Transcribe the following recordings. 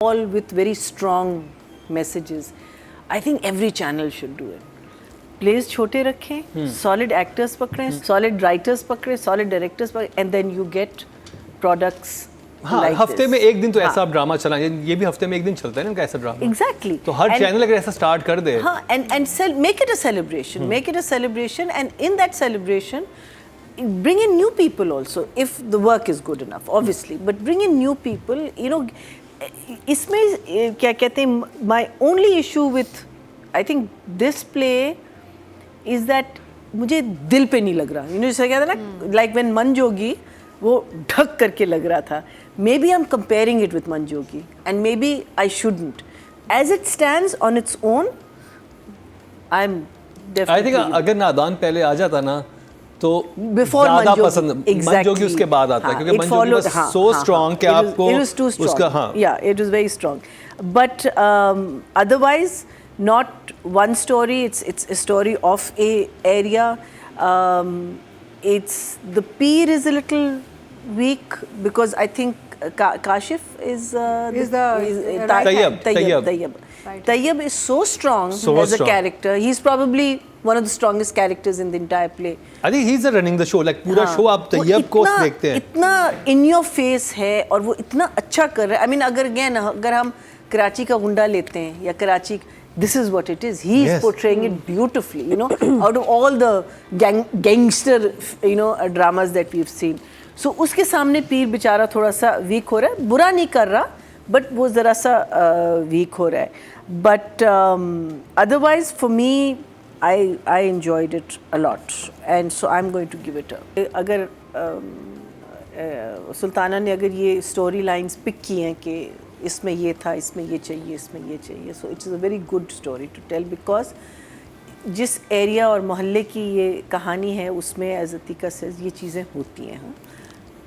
all with very strong messages. I think every channel should do it. Plays छोटे रखें, solid actors पकड़ें, solid writers पकड़ें, solid directors पकड़ें, and then you get products. हाँ, like हफ्ते this. में एक दिन तो ऐसा ड्रामा चला, ये भी हफ्ते में एक दिन चलता है ना, इनका ऐसा ड्रामा. Exactly. तो हर चैनल अगर ऐसा स्टार्ट कर दे. हाँ, and make it a celebration. Make it a celebration, and in that celebration, bring in new people also if the work is good enough, obviously. But bring in new people. You know, इसमें क्या कहते हैं? My only issue with, I think, this play is that मुझे दिल पे नहीं लग रहा. You know, जैसे कहते हैं ना, like when Manjogi, वो ढक करके लग रहा था. Maybe I'm comparing it with Manjogi, and maybe I shouldn't. As it stands on its own, I'm definitely. I think अगर नादान पहले आ जाता ना, तो Before ज़्यादा Manjogi, पसंद. exactly. Manjogi उसके बाद आता है, क्योंकि it Manjogi followed- was so strong कि आपको it was too strong. उसका हाँ. Yeah, it was very strong. But otherwise, not one story. It's a story of a area. It's the Peer is a little weak because I think Kashif is Tayyab. Tayyab is so strong So as a strong. character. He's probably one of the strongest characters in the entire play. I think he's running the show. Like पूरा हाँ, show आप वो तैयब को इतना- देखते हैं. इतना in your face है और वो इतना अच्छा कर रहा है. I mean, अगर हम कराची का गुंडा लेते हैं या Karachi, this is what it is. He is Yes. portraying it beautifully. You know, out of all the gangster, you know, dramas that we've seen. So उसके सामने पीर बेचारा थोड़ा सा weak हो रहा है. बुरा नहीं कर रहा, but वो ज़रा सा weak हो रहा है. But otherwise, for me, I enjoyed it a lot, and so I'm going to give it a. अगर सुल्ताना ने अगर ये स्टोरी लाइन्स पिक की हैं कि इसमें ये था, इसमें ये चाहिए, इसमें ये चाहिए, so it's a very good story to tell because जिस एरिया और मोहल्ले की ये कहानी है उसमें एज अतीका सेज ये चीज़ें होती हैं. हाँ,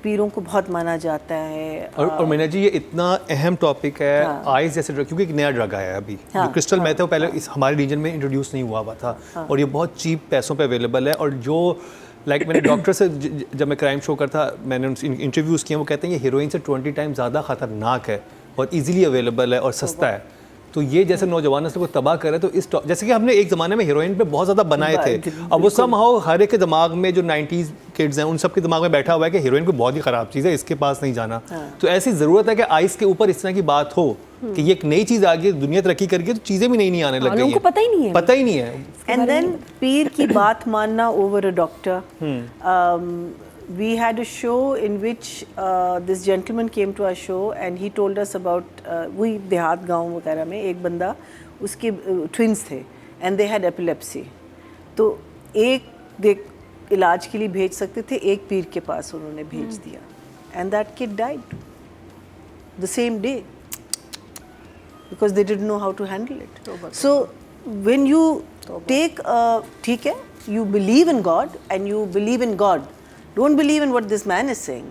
पीरों को बहुत माना जाता है. और मीना जी, ये इतना अहम टॉपिक है. हाँ. आइस जैसे ड्रग, क्योंकि एक नया ड्रग आया है अभी. हाँ. जो क्रिस्टल हाँ. मैथ है वो पहले इस हमारे रीजन में इंट्रोड्यूस नहीं हुआ था. और ये बहुत चीप पैसों पे अवेलेबल है. और जो मैंने डॉक्टर से जब मैं क्राइम शो करता, मैंने उनसे इंटरव्यूज़ किए, वो कहते हैं ये हीरोइन से 20 टाइम ज़्यादा ख़तरनाक है और ईजिली अवेलेबल है और सस्ता है. तो ये जैसे नौजवान नस्ल को तबाह करे, तो इस जैसे कि हमने एक ज़माने में हीरोइन पे बहुत ज़्यादा बनाए थे, अब वो समहाउ हर एक के दिमाग में, जो 90s किड्स हैं उन सब के दिमाग में बैठा हुआ है कि हीरोइन को बहुत ही ख़राब चीज़ है, इसके पास नहीं जाना. तो ऐसी ज़रूरत है कि आइस के ऊपर इस तरह की बात हो कि ये एक नई चीज़ आ गई, दुनिया तरक्की करके तो चीज़ें भी नहीं आने लग गई हैं. पता ही नहीं है. पता ही नहीं है. And then पीर की बात मानना over a doctor. We had a show in which this gentleman came to our show and he told us about वही देहात गांव वगैरह में एक बंदा, उसके twins थे and they had epilepsy. तो एक इलाज के लिए भेज सकते थे, एक पीर के पास उन्होंने भेज दिया and that kid died the same day because they didn't know how to handle it. So when you take ठीक है, you believe in God and you believe in God. Don't believe in what this man is saying.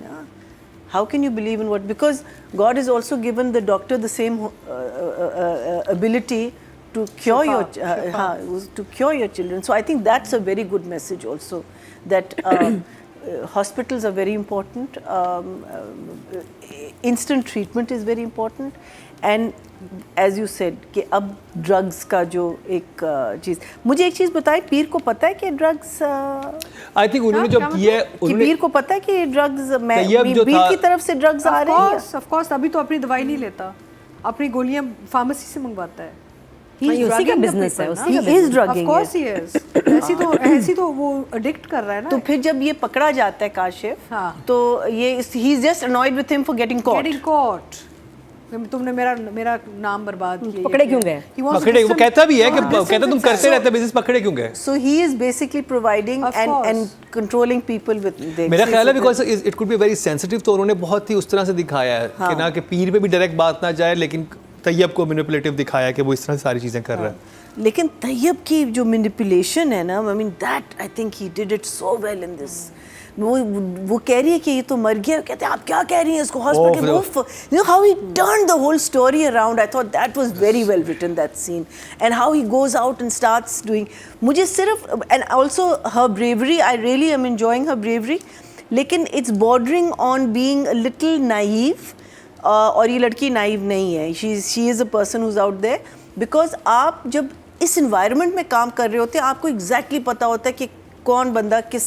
How can you believe in what? Because God has also given the doctor the same ability to cure to cure your children. So I think that's a very good message also. That hospitals are very important. Instant treatment is very important. And as you said कि अब drugs का जो एक चीज़, मुझे एक चीज़ बताएं, पीर को पता है कि ड्रग्स, आई थिंक उन्होंने जब किया है, कि पीर को पता है कि ड्रग्स, मैं जो पीर था, की तरफ से ड्रग्स आ रहे हैं. ऑफ कोर्स अभी तो अपनी दवाई नहीं लेता, अपनी गोलियां फार्मेसी से मंगवाता है. उसी का बिजनेस है, उसी का He is drugging Of course he is. ऐसी तो वो एडिक्ट कर रहा है ना. तो फिर जब ये पकड़ा जाता है काशिफ, तो ये he is just annoyed with him for getting caught. तुमने मेरा नाम बर्बाद किया. पकड़े क्यों गए? पकड़े, वो कहता भी है कि कहता तुम करते रहते बिजनेस, पकड़े क्यों गए? So he is basically providing and controlling people with. मेरा ख्याल है because it could be very sensitive, तो उन्होंने बहुत ही उस तरह से दिखाया है कि ना कि पीर पे भी डायरेक्ट बात ना जाए, लेकिन तैयब को मैनिपुलेटिव दिखाया कि वो इस तरह से सारी चीज़ें कर रहा है. लेकिन तैयब की जो मैनिपुलेशन है ना, I mean that I think he did it so well in this. वो कह रही है कि ये तो मर गया, कहते हैं आप क्या कह रही हैं इसको hospital. You know how he turned the whole story around. I thought that was very well written, that scene, and how he goes out and starts doing. मुझे सिर्फ, and also her bravery, I really am enjoying her bravery. लेकिन it's bordering on being a little naive और ये लड़की naive नहीं है, she is a person who is out there, because आप जब इस इन्वायरमेंट में काम कर रहे होते हैं आपको एग्जैक्टली पता होता है कि कौन बंदा किस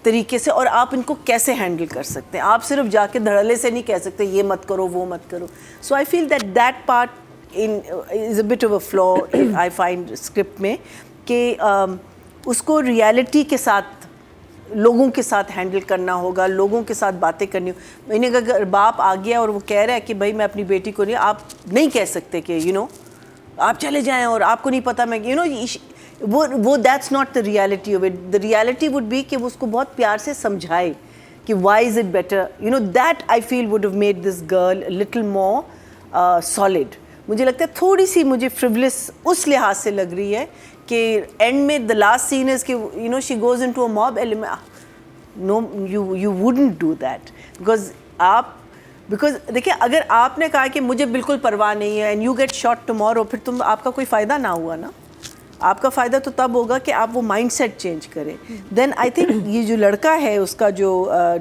तरीके से और आप इनको कैसे हैंडल कर सकते हैं. आप सिर्फ जाके धड़ल्ले से नहीं कह सकते ये मत करो वो मत करो. So I feel that part is a bit of a flaw I find script में कि उसको रियलिटी के साथ लोगों के साथ हैंडल करना होगा, लोगों के साथ बातें करनी हो. मैंने अगर बाप आ गया और वो कह रहा है कि भाई मैं अपनी बेटी को नहीं, आप नहीं कह सकते कि आप चले जाएं और आपको नहीं पता मैं वो that's not the reality of it. The reality would be कि वो उसको बहुत प्यार से समझाए कि why is it better, that I feel would have made this girl little more solid. मुझे लगता है थोड़ी सी मुझे फ्रिवलेस उस लिहाज से लग रही है कि एंड में द लास्ट सीन इज कि she goes into a mob element. No, you wouldn't do that because देखिए अगर आपने कहा कि मुझे बिल्कुल परवाह नहीं है and you get shot tomorrow, फिर आपका कोई फ़ायदा ना हुआ ना. आपका फ़ायदा तो तब होगा कि आप वो माइंडसेट चेंज करें. देन आई थिंक ये जो लड़का है उसका जो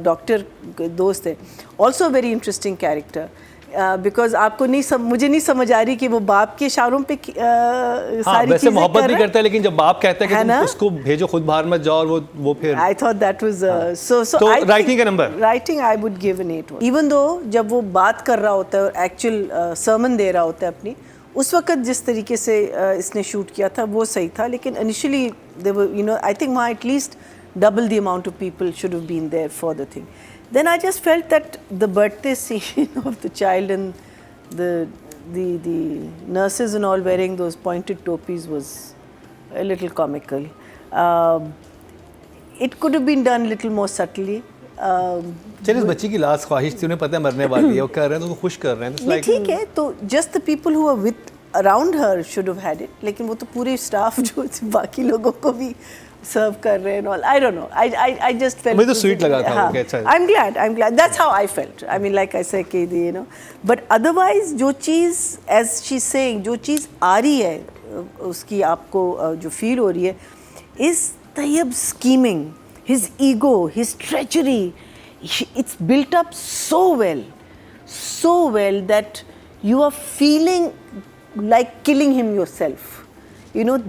डॉक्टर दोस्त है, also very interesting character, because आपको मुझे नहीं समझ आ रही कि वो बाप के इशारों पे सारी वैसे मोहब्बत भी करता है, लेकिन जब बाप कहता है कि तुम ना? उसको भेजो खुद बाहर मत जाओ, और वो फिर आई थॉट दैट वाज तो राइटिंग का number, writing I would give an 8. Even though जब वो बात कर रहा होता है और एक्चुअल सर्मन दे रहा होता है अपनी, उस वक्त जिस तरीके से इसने शूट किया था वो सही था, लेकिन इनिशियली आई थिंक वहाँ at least double the amount of people should have been there for the thing. Then I just felt that the birthday scene of the child and the nurses and all wearing those pointed topis was a little comical. It could have been done a little more subtly. चलिए उस बच्ची की last ख्वाहिश थी, उन्हें पता है मरने वाली है, वो कर रहे हैं तो खुश कर रहे हैं. नहीं ठीक है, तो just the people who are with around her should have had it. लेकिन वो तो पूरे स्टाफ जो बाकी लोगों को भी सर्व कर रहे हैं all. I don't know. I just felt. मुझे तो स्वीट लगा था वो, अच्छा. I'm glad. That's how I felt. I mean, like I said, कि But otherwise, जो चीज़ as she's saying, जो चीज़ आ रही है उसकी आपको जो फील हो रही है, is Tayyib scheming, his ego, his treachery. It's built up so well that you are feeling like killing him yourself.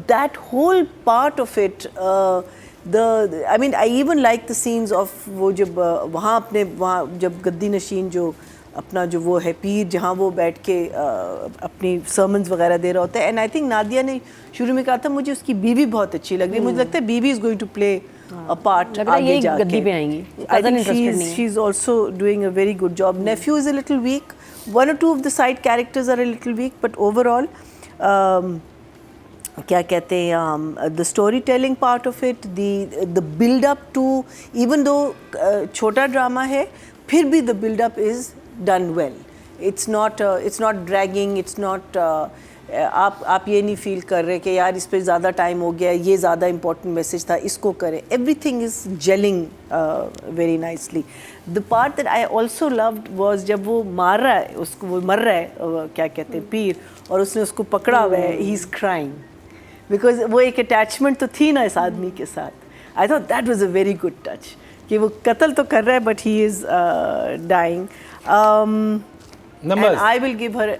That whole part of it, I mean, I even like the scenes of वो जब वहाँ जब गद्दी नशीन जो अपना जो वो है पीर, जहाँ वो बैठ के अपनी सर्मन्स वगैरह दे रहा होता है. एंड आई थिंक नादिया ने शुरू में कहा था मुझे उसकी बीवी बहुत अच्छी लग रही है. मुझे लगता है बीवी is going to play a part आगे जाके. गद्दी पे आएंगी. I think she's also doing a very good job. Nephew is a little weak. One or two of the side characters are a little weak, but overall, क्या कहते हैं, the storytelling part of it, the build up to, even though छोटा drama है, फिर भी the build up is done well. It's not dragging. It's not आप ये नहीं फील कर रहे कि यार इस पे ज़्यादा टाइम हो गया, ये ज़्यादा इम्पोर्टेंट मैसेज था, इसको करें. Everything is gelling very nicely. The part that I also loved was जब वो मार रहा है उसको, वो मर रहा है क्या कहते हैं पीर, और उसने उसको पकड़ा हुआ है, ही इज़ क्राइंग, बिकॉज वो एक अटैचमेंट तो थी ना इस आदमी के साथ. I thought that was a very good touch कि वो कत्ल तो कर रहा है but he is dying. Numbers. I will give her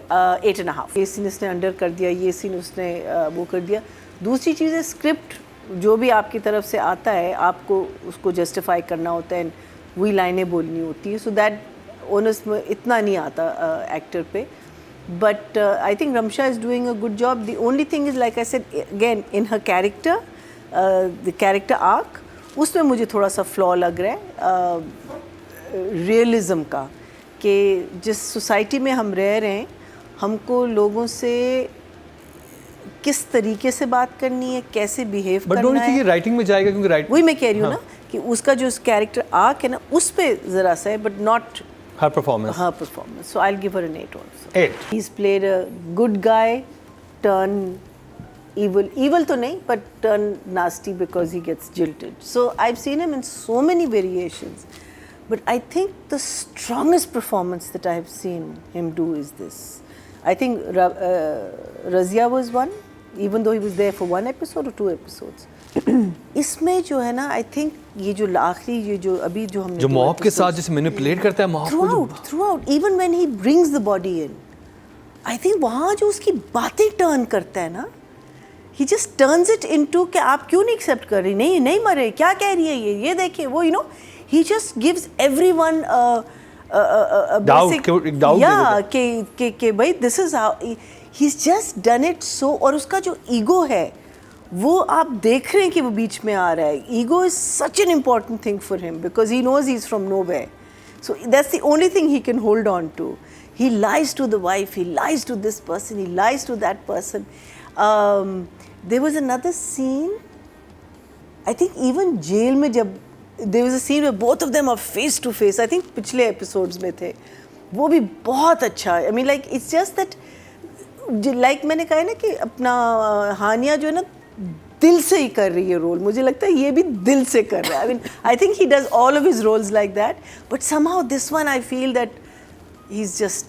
8.5. ये सीन उसने अंडर कर दिया, ये सीन उसने वो कर दिया. दूसरी चीज़ है स्क्रिप्ट, जो भी आपकी तरफ से आता है आपको उसको जस्टिफाई करना होता है, वही लाइनें बोलनी होती है. सो दैट ओनस में इतना नहीं आता एक्टर पे. But I think Ramsha is doing a good job. The only thing is like I said again in her character, the character arc, उसमें मुझे थोड़ा सा फ्लॉ लग रहा है रियलिज़म का, कि जिस सोसाइटी में हम रह रहे हैं हमको लोगों से किस तरीके से बात करनी है, कैसे बिहेव करना है. बट राइटिंग में जाएगा क्योंकि वही मैं कह रही हूँ ना कि उसका जो कैरेक्टर आर्क है ना उस पे ज़रा सा है, but not her performance. So I will give her an 8 also. 8. He's played a good guy turn evil तो नहीं, but turn nasty because he gets jilted. So I've seen him in so many variations. But I think the strongest performance that I have seen him do is this. I think Razia was one. even though he was there for 1 episode or 2 episodes. इसमें जो है ना, I think ये जो आखिरी ये जो अभी जो हमने जो दो मॉप के साथ episodes- जैसे मैनिपुलेट करता है मॉप को जो- throughout, even when he brings the body in, I think वहाँ जो उसकी बातें टर्न करता है ना, he just turns it into कि आप क्यों नहीं एक्सेप्ट कर रही, नहीं नहीं मरे, क्या कह रही है ये देखिए वो, you know, he just gives everyone a Doubt, basic, एक doubt दे yeah, देता कि भाई this is how he's just done it so, और उसका जो ईगो है वो आप देख रहे हैं कि वो बीच में आ रहा है. Ego is such an important thing for him because he knows he is from nowhere. So that's the only thing he can hold on to. He lies to the wife, he lies to this person, he lies to that person. There was another scene, I think even jail में जब there was a scene where both of them are face to face. I think पिछले episodes में थे. वो भी बहुत अच्छा. I mean like it's just that like मैंने कहा है ना कि अपना हानिया जो है ना दिल से ही कर रही है रोल. मुझे लगता है ये भी दिल से कर रहा है. I mean, I think he does all of his roles like that. But somehow this one I feel that he's just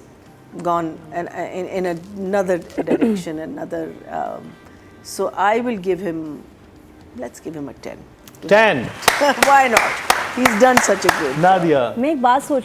gone in another direction, another. So I will give him, let's give him a 10. 10. Why not? He's done such a good. Nadia मैं एक बात सोची